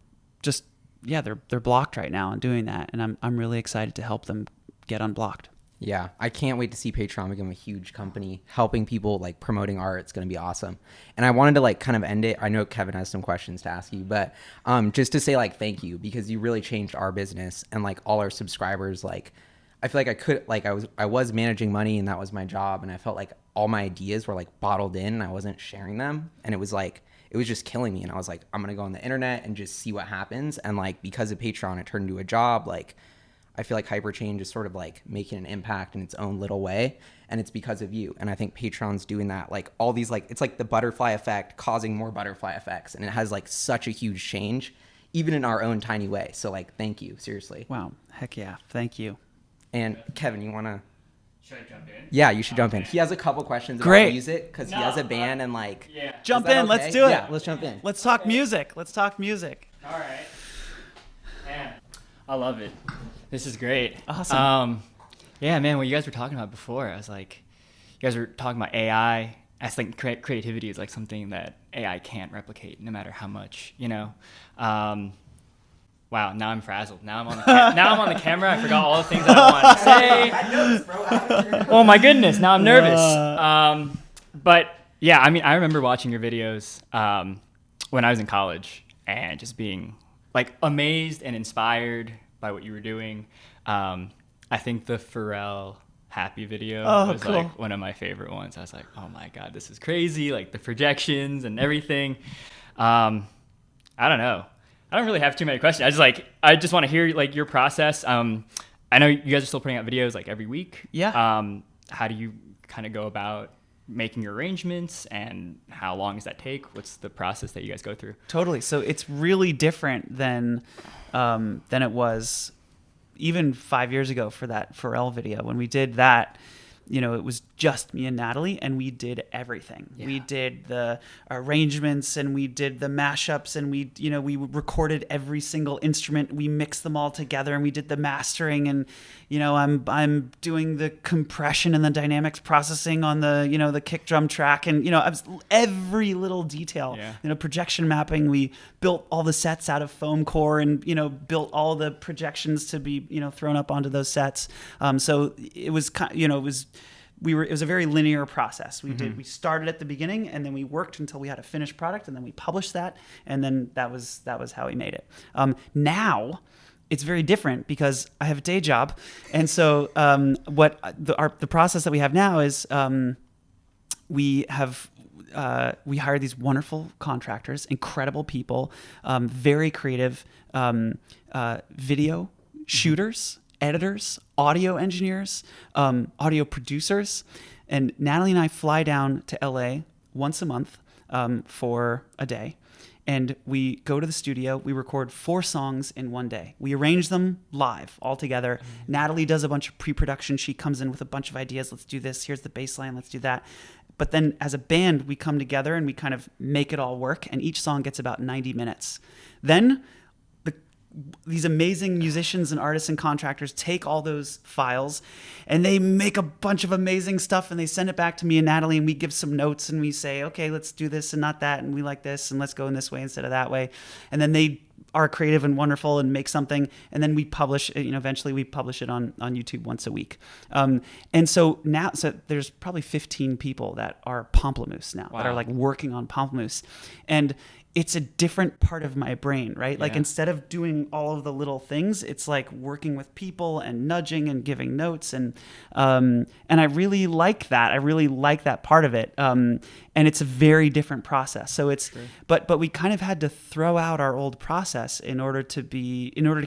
just they're blocked right now in doing that, and I'm really excited to help them get unblocked. Yeah, I can't wait to see Patreon become a huge company, helping people, like promoting art. It's going to be awesome. And I wanted to like kind of end it. I know Kevin has some questions to ask you, but just to say like thank you, because you really changed our business and like all our subscribers. Like I feel like I was managing money and that was my job, and I felt like all my ideas were like bottled in and I wasn't sharing them, and it was just killing me. And I was like, I'm going to go on the internet and just see what happens. And like because of Patreon, it turned into a job. Like I feel like Hyperchange is sort of like making an impact in its own little way, and it's because of you. And I think Patreon's doing that. Like all these, like it's like the butterfly effect causing more butterfly effects, and it has like such a huge change, even in our own tiny way. So like, thank you, seriously. Wow, heck yeah, thank you. And Kevin, you wanna? Should I jump in? Yeah, you should jump in. He has a couple questions Great. about music because he has a band and like. Yeah. Jump in. Okay? Let's do it. Yeah, let's jump in. Let's talk music. Let's talk music. All right. Man, I love it. This is great. Awesome. Yeah, man, what you guys were talking about before, I was like, you guys were talking about AI. I think creativity is like something that AI can't replicate no matter how much, Wow, now I'm frazzled. Now I'm on the camera. I forgot all the things that I wanted to say. I know this, bro. Oh my goodness, now I'm nervous. But yeah, I mean, I remember watching your videos when I was in college and just being like amazed and inspired by what you were doing. I think the Pharrell Happy video was cool. like one of my favorite ones. I was like, oh my God, this is crazy. Like the projections and everything. I don't know. I don't really have too many questions. I just want to hear like your process. I know you guys are still putting out videos like every week. Yeah. How do you kind of go about making your arrangements, and how long does that take? What's the process that you guys go through? Totally. So it's really different than it was even 5 years ago for that Pharrell video. When we did that, you know, it was just me and Natalie, and we did everything. Yeah. We did the arrangements, and we did the mashups, and we recorded every single instrument. We mixed them all together, and we did the mastering. And you know, I'm doing the compression and the dynamics processing on the, you know, the kick drum track, and you know, I was every little detail. Yeah. You know, projection mapping. We built all the sets out of foam core, and you know, built all the projections to be, you know, thrown up onto those sets. So it was, you know, it was a very linear process. We started at the beginning, and then we worked until we had a finished product, and then we published that, and then that was how we made it. Now it's very different because I have a day job, and so the process that we have now is we hire these wonderful contractors, incredible people, very creative video shooters, editors, audio engineers, audio producers. And Natalie and I fly down to LA once a month for a day. And we go to the studio. We record 4 songs in one day. We arrange them live all together. Mm-hmm. Natalie does a bunch of pre-production. She comes in with a bunch of ideas. Let's do this. Here's the bass line. Let's do that. But then as a band, we come together and we kind of make it all work. And each song gets about 90 minutes. Then these amazing musicians and artists and contractors take all those files and they make a bunch of amazing stuff, and they send it back to me and Natalie, and we give some notes and we say, okay, let's do this and not that, and we like this, and let's go in this way instead of that way. And then they are creative and wonderful and make something, and then we publish it. You know, eventually we publish it on YouTube once a week. And so now, there's probably 15 people that are Pamplemousse now. Wow. That are like working on Pamplemousse. And it's a different part of my brain, right? Yeah. Like instead of doing all of the little things, it's like working with people and nudging and giving notes. And I really like that. I really like that part of it. And it's a very different process. So it's, sure. but we kind of had to throw out our old process in order to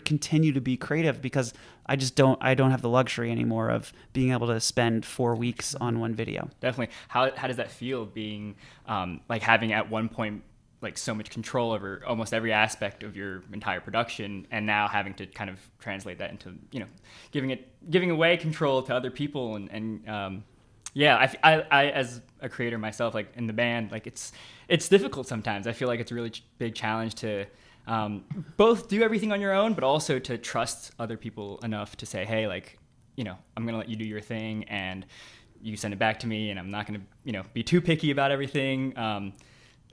continue to be creative, because I don't have the luxury anymore of being able to spend 4 weeks on one video. Definitely. How does that feel, being like having at one point like so much control over almost every aspect of your entire production, and now having to kind of translate that into, you know, giving away control to other people, and yeah, I as a creator myself, like in the band, like it's difficult sometimes. I feel like it's a really big challenge to both do everything on your own, but also to trust other people enough to say, hey, like, you know, I'm gonna let you do your thing, and you send it back to me, and I'm not gonna, you know, be too picky about everything.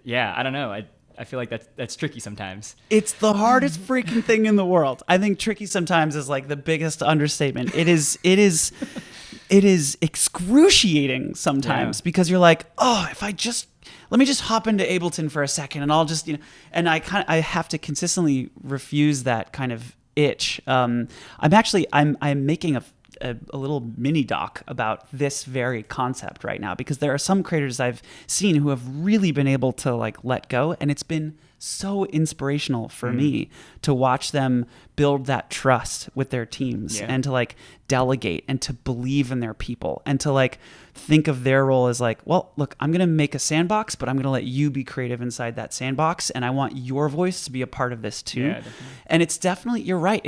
Yeah, I don't know. I feel like that's tricky sometimes. It's the hardest freaking thing in the world. I think tricky sometimes is like the biggest understatement. It is excruciating sometimes, because you're like, oh, let me just hop into Ableton for a second, and I'll just, you know, and I have to consistently refuse that kind of itch. I'm making a little mini doc about this very concept right now, because there are some creators I've seen who have really been able to like let go, and it's been so inspirational for me to watch them build that trust with their teams, and to like delegate and to believe in their people, and to like think of their role as like, well, look, I'm going to make a sandbox, but I'm going to let you be creative inside that sandbox, and I want your voice to be a part of this too. Yeah, and it's definitely, you're right,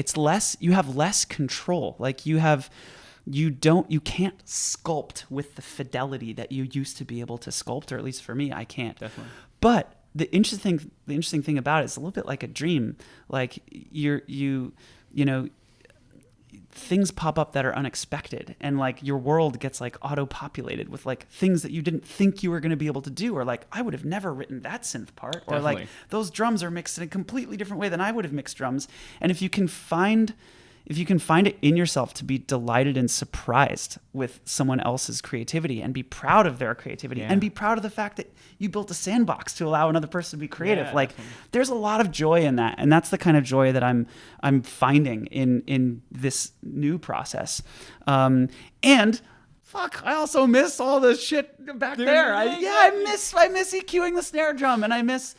you have less control. Like you can't sculpt with the fidelity that you used to be able to sculpt, or at least for me, I can't. Definitely. But the interesting thing about it is a little bit like a dream. Like you know, things pop up that are unexpected, and like your world gets like auto-populated with like things that you didn't think you were going to be able to do, or like, I would have never written that synth part, or like those drums are mixed in a completely different way than I would have mixed drums. And if you can find it in yourself to be delighted and surprised with someone else's creativity, and be proud of their creativity, and be proud of the fact that you built a sandbox to allow another person to be creative, like definitely. There's a lot of joy in that, and that's the kind of joy that I'm finding in this new process. And fuck, I also miss all the shit back there. I miss EQing the snare drum, and I miss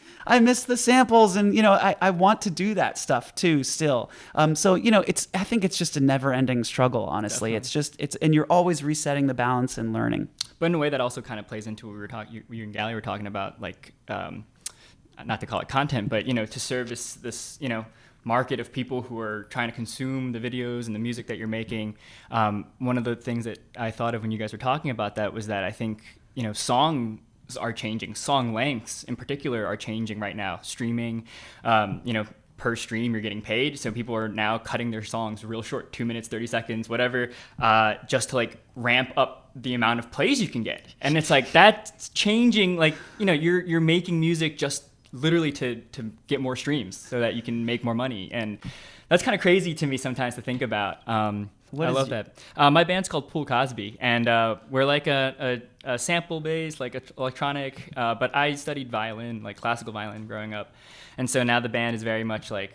the samples, and I want to do that stuff too still. So I think it's just a never-ending struggle, honestly. Definitely. And you're always resetting the balance and learning. But in a way that also kind of plays into what we were talking, you and Gally were talking about, like not to call it content, but to service this market of people who are trying to consume the videos and the music that you're making. One of the things that I thought of when you guys were talking about that was that I think, songs are changing. Song lengths in particular are changing right now. Streaming, per stream you're getting paid. So people are now cutting their songs real short, 2 minutes, 30 seconds, whatever, just to like ramp up the amount of plays you can get. And it's like, that's changing. Like, you're making music just literally to get more streams so that you can make more money. And that's kind of crazy to me sometimes to think about. I love that. My band's called Pool Cosby, and we're like a sample-based, like electronic, but I studied violin, like classical violin growing up. And so now the band is very much like,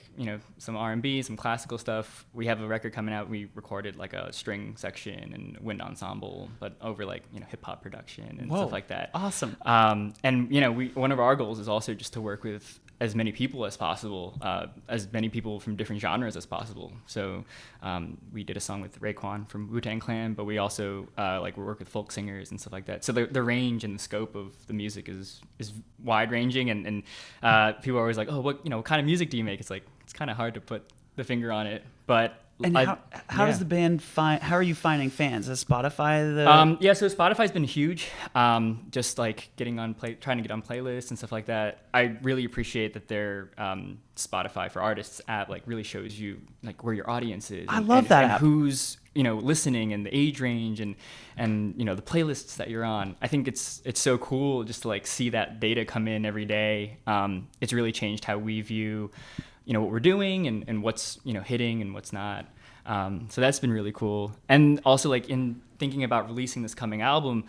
some R&B, some classical stuff. We have a record coming out. We recorded like a string section and wind ensemble, but over like, hip-hop production and stuff like that. Awesome. And, one of our goals is also just to work with as many people as possible, as many people from different genres as possible. So we did a song with Raekwon from Wu-Tang Clan, but we also we work with folk singers and stuff like that. So the range and the scope of the music is wide ranging, and people are always like, oh, what kind of music do you make? It's like, it's kind of hard to put the finger on it, but. And how does the band how are you finding fans? Is Spotify the? So Spotify's been huge. Just like trying to get on playlists and stuff like that. I really appreciate that their Spotify for Artists app like really shows you like where your audience is. I love that and app. Who's listening, and the age range, and the playlists that you're on. I think it's so cool just to like see that data come in every day. It's really changed how we view what we're doing and what's hitting and what's not. So that's been really cool. And also like in thinking about releasing this coming album,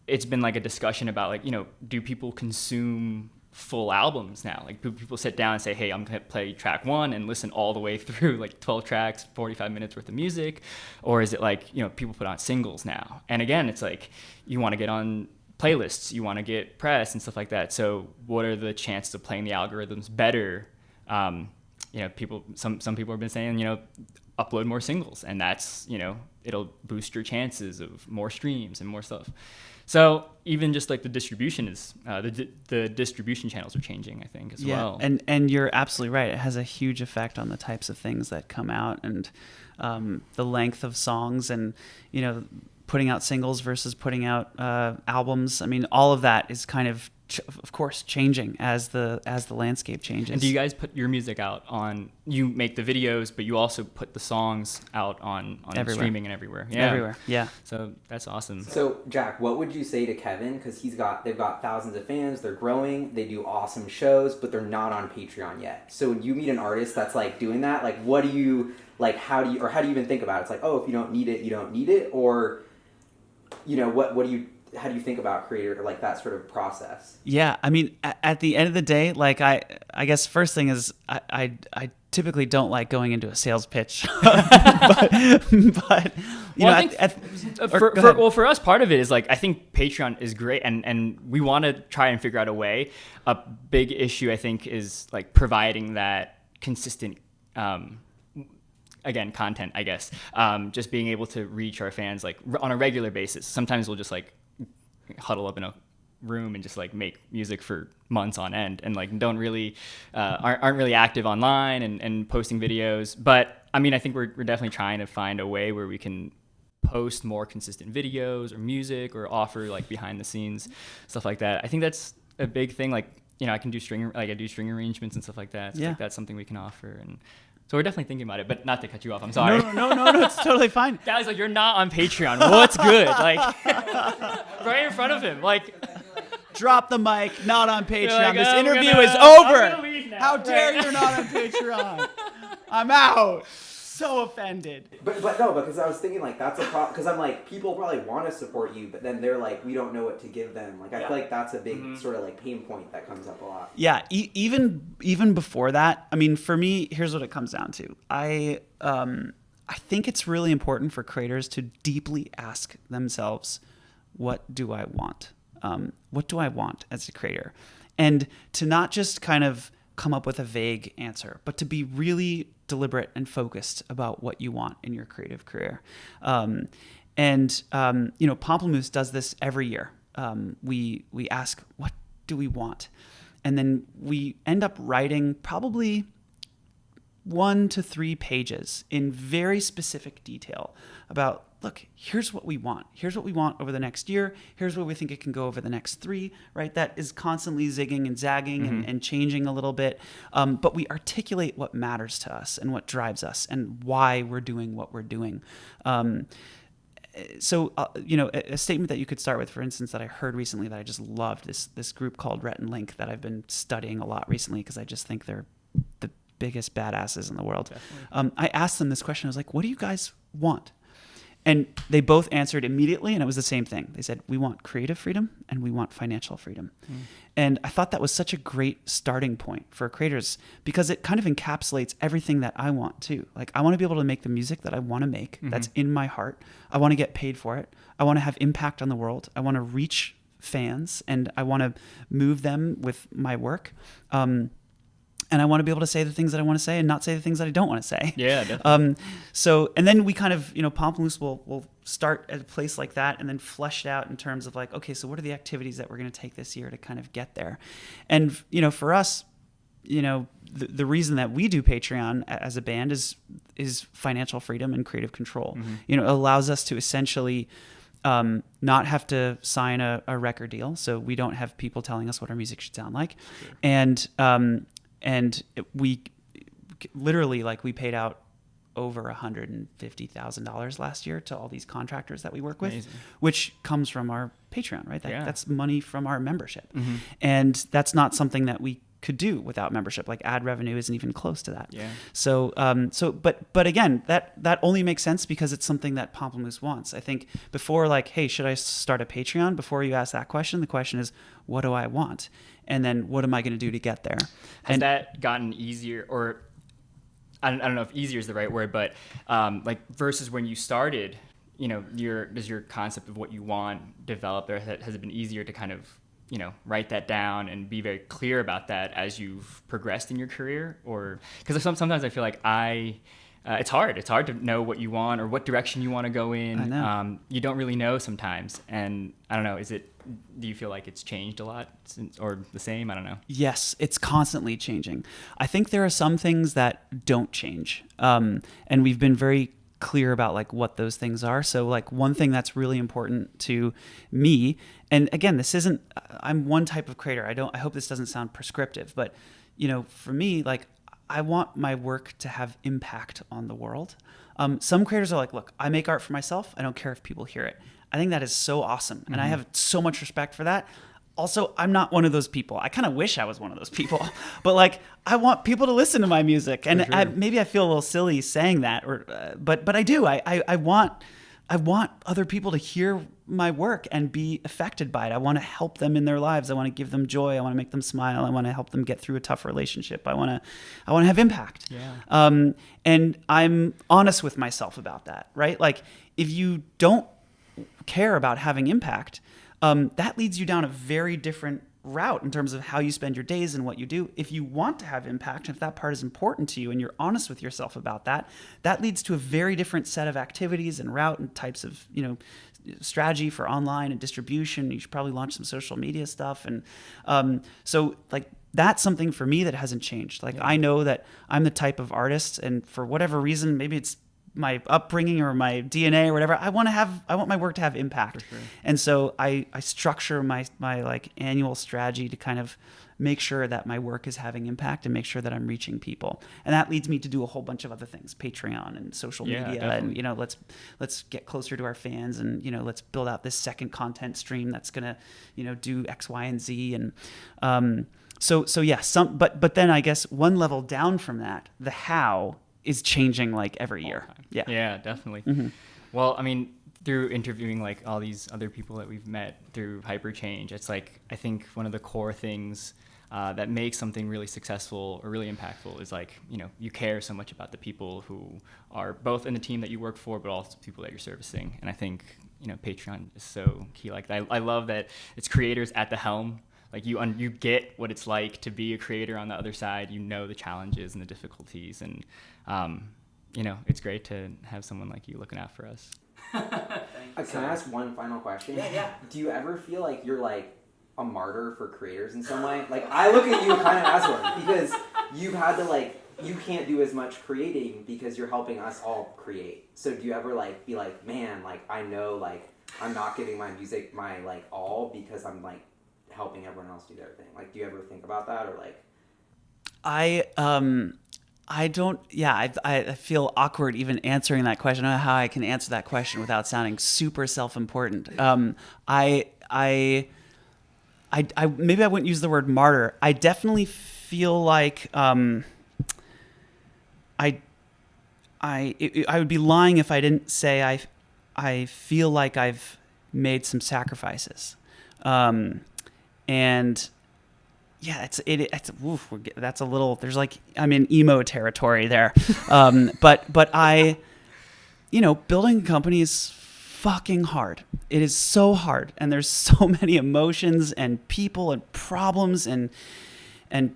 it's been like a discussion about like, do people consume full albums now? Like, do people sit down and say, hey, I'm gonna play track 1 and listen all the way through like 12 tracks, 45 minutes worth of music? Or is it like, people put on singles now? And again, it's like, you want to get on playlists, you want to get press and stuff like that. So what are the chances of playing the algorithms better? Some people have been saying, upload more singles, and that's, it'll boost your chances of more streams and more stuff. So even just like the distribution is, the distribution channels are changing, I think, as well. And you're absolutely right. It has a huge effect on the types of things that come out, and the length of songs, and, putting out singles versus putting out albums. I mean, all of that is kind of course changing as the landscape changes. And do you guys put your music out on? You make the videos, but you also put the songs out on streaming and everywhere. Yeah. Everywhere. Yeah. So that's awesome. So Jack, what would you say to Kevin? Because they've got thousands of fans. They're growing. They do awesome shows, but they're not on Patreon yet. So when you meet an artist that's like doing that, like what do you like? How do you even think about it? It's like, oh, if you don't need it, you don't need it, or how do you think about creator, like that sort of process? Yeah, I mean, at the end of the day, like I guess first thing is I typically don't like going into a sales pitch, but for us, part of it is like, I think Patreon is great, and we want to try and figure out a way. A big issue, I think, is like providing that consistent. Again, content, I guess, just being able to reach our fans like on a regular basis. Sometimes we'll just like huddle up in a room and just like make music for months on end, and like don't really aren't really active online and posting videos. But I mean, I think we're definitely trying to find a way where we can post more consistent videos or music, or offer like behind the scenes stuff like that. I think that's a big thing. Like, I can do I do string arrangements and stuff like that. So yeah. Like that's something we can offer. And so we're definitely thinking about it, but not to cut you off. I'm sorry. No, it's totally fine. Guys, like, you're not on Patreon. What's good? Like, right in front of him. Like, drop the mic. Not on Patreon. Like, this interview is over. I'm gonna leave now. How dare you not on Patreon? I'm out. So offended. But no, because I was thinking like that's a problem, because I'm like, people probably want to support you, but then they're like, we don't know what to give them. Like, I feel like that's a big sort of like pain point that comes up a lot. Yeah, even before that, I mean, for me, here's what it comes down to. I think it's really important for creators to deeply ask themselves, what do I want? What do I want as a creator? And to not just kind of come up with a vague answer, but to be really deliberate and focused about what you want in your creative career. Pamplemousse does this every year. We ask, what do we want? And then we end up writing probably 1 to 3 pages in very specific detail about, look, here's what we want. Here's what we want over the next year. Here's where we think it can go over the next 3, right? That is constantly zigging and zagging and changing a little bit. But we articulate what matters to us and what drives us and why we're doing what we're doing. A statement that you could start with, for instance, that I heard recently that I just loved, this group called Rhett and Link that I've been studying a lot recently because I just think they're the biggest badasses in the world. I asked them this question. I was like, what do you guys want? And they both answered immediately, and it was the same thing. They said, we want creative freedom and we want financial freedom. And I thought that was such a great starting point for creators because it kind of encapsulates everything that I want too. Like, I want to be able to make the music that I want to make, that's in my heart. I want to get paid for it. I want to have impact on the world. I want to reach fans and I want to move them with my work. And I want to be able to say the things that I want to say and not say the things that I don't want to say. Yeah, definitely. And then we kind of, Pamplemousse will start at a place like that and then flesh it out in terms of like, okay, so what are the activities that we're going to take this year to kind of get there? And, for us, the reason that we do Patreon as a band is financial freedom and creative control. It allows us to essentially not have to sign a record deal. So we don't have people telling us what our music should sound like. Sure. And we literally, we paid out over $150,000 last year to all these contractors that we work with. Amazing. Which comes from our Patreon, right? That's money from our membership. And that's not something that we could do without membership. Like, ad revenue isn't even close to that. Yeah. But again, that only makes sense because it's something that Pamplemousse wants. I think before, hey, should I start a Patreon? Before you ask that question, the question is, what do I want? And then what am I going to do to get there? Has that gotten easier, or I don't know if easier is the right word, but versus when you started, does your concept of what you want develop, or has it been easier to kind of, write that down and be very clear about that as you've progressed in your career? Or because sometimes I feel like it's hard to know what you want or what direction you want to go in. I know. You don't really know sometimes. And I don't know, do you feel like it's changed a lot or the same? I don't know. Yes, it's constantly changing. I think there are some things that don't change. And we've been very clear about what those things are. So one thing that's really important to me, and again, I'm one type of creator. I hope this doesn't sound prescriptive, but for me, I want my work to have impact on the world. Some creators are like, look, I make art for myself. I don't care if people hear it. I think that is so awesome. And I have so much respect for that. Also, I'm not one of those people. I kind of wish I was one of those people, but I want people to listen to my music. And sure. Maybe I feel a little silly saying that, but I do. I want other people to hear my work and be affected by it. I want to help them in their lives. I want to give them joy. I want to make them smile. I want to help them get through a tough relationship. I want to have impact. Yeah. And I'm honest with myself about that, right? If you don't care about having impact, that leads you down a very different route in terms of how you spend your days and what you do. If you want to have impact, if that part is important to you and you're honest with yourself about that, that leads to a very different set of activities and route and types of, strategy for online and distribution. You should probably launch some social media stuff. And that's something for me that hasn't changed. I know that I'm the type of artist, and for whatever reason, maybe it's my upbringing or my DNA or whatever, I want my work to have impact. For sure. And so I structure my annual strategy to kind of make sure that my work is having impact and make sure that I'm reaching people. And that leads me to do a whole bunch of other things, Patreon and social media. Definitely. And, let's get closer to our fans and, let's build out this second content stream that's going to, do X, Y, and Z. And so yeah, but then I guess one level down from that, the how is changing every year. Yeah, definitely. Well, through interviewing like all these other people that we've met through Hyperchange, it's like I think one of the core things that makes something really successful or really impactful is like, you know, you care so much about the people who are both in the team that you work for, but also people that you're servicing. And I think, you know, Patreon is so key. Like I love that it's creators at the helm. Like you get what it's like to be a creator on the other side. You know the challenges and the difficulties, and you know, it's great to have someone like you looking out for us. Can I ask one final question? Yeah. Do you ever feel like you're like a martyr for creators in some way? Like, I look at you kind of as one, because you've had to like, you can't do as much creating because you're helping us all create. So do you ever like be like, man, like I know like I'm not giving my music my like all because I'm like helping everyone else do their thing? Like, do you ever think about that, or like? I don't. Yeah, I feel awkward even answering that question. I don't know how I can answer that question without sounding super self-important. I maybe I wouldn't use the word martyr. I definitely feel like I would be lying if I didn't say I feel like I've made some sacrifices, and yeah, that's a little. There's like I'm in emo territory there, but I, you know, building a company is fucking hard. It is so hard, and there's so many emotions and people and problems and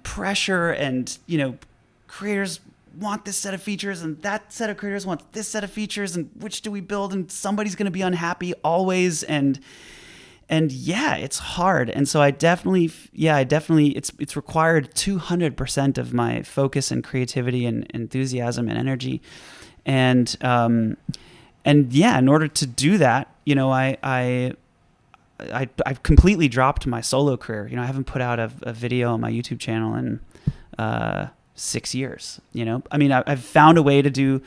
pressure, and you know, creators want this set of features and that set of creators want this set of features, and which do we build, and somebody's going to be unhappy always, and yeah, it's hard. And so I definitely it's required 200% of my focus and creativity and enthusiasm and energy, and yeah, in order to do that, you know, I've completely dropped my solo career. You know, I haven't put out a video on my YouTube channel in 6 years. You know, I mean, I've found a way to do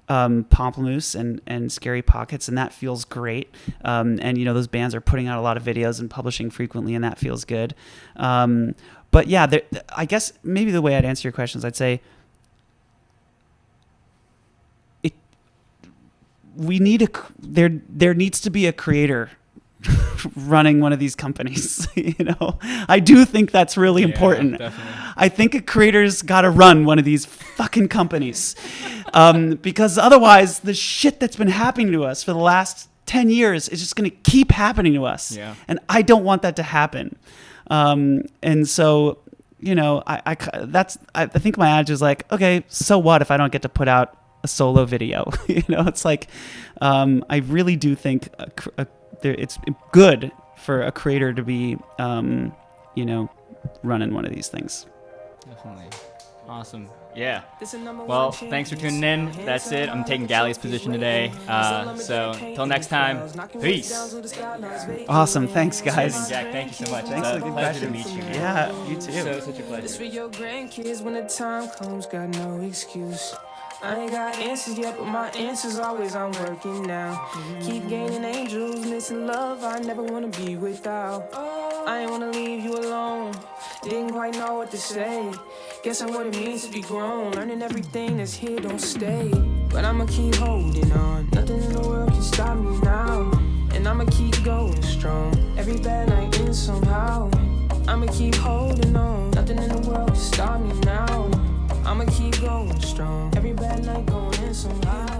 Pomplamoose and Scary Pockets, and that feels great. And you know, those bands are putting out a lot of videos and publishing frequently, and that feels good. But yeah, I guess maybe the way I'd answer your questions, I'd say there needs to be a creator running one of these companies. You know, I do think that's really important. Definitely. I think a creator's got to run one of these fucking companies, because otherwise the shit that's been happening to us for the last 10 years is just going to keep happening to us. Yeah. And I don't want that to happen. And so, you know, I think my attitude is like, okay, so what if I don't get to put out a solo video? You know, it's like, I really do think it's good for a creator to be, you know, running one of these things. Definitely. Awesome. Yeah. Well, thanks for tuning in. That's it. I'm taking Galley's position today. So until next time, peace. Awesome. Thanks, guys. Jack, thank you so much. Thanks for the good pleasure to questions. meet you. Yeah, you too. So such a pleasure. It's for your grandkids when the time comes, got no excuse. I ain't got answers yet, but my answer's always I'm working now. Keep gaining angels, missing love I never wanna be without. I ain't wanna leave you alone, didn't quite know what to say. Guess I'm what it means to be grown, learning everything that's here don't stay. But I'ma keep holding on, nothing in the world can stop me now. And I'ma keep going strong, every bad night ends somehow. I'ma keep holding on, nothing in the world can stop me now. I'ma keep going strong, every bad night going in somehow.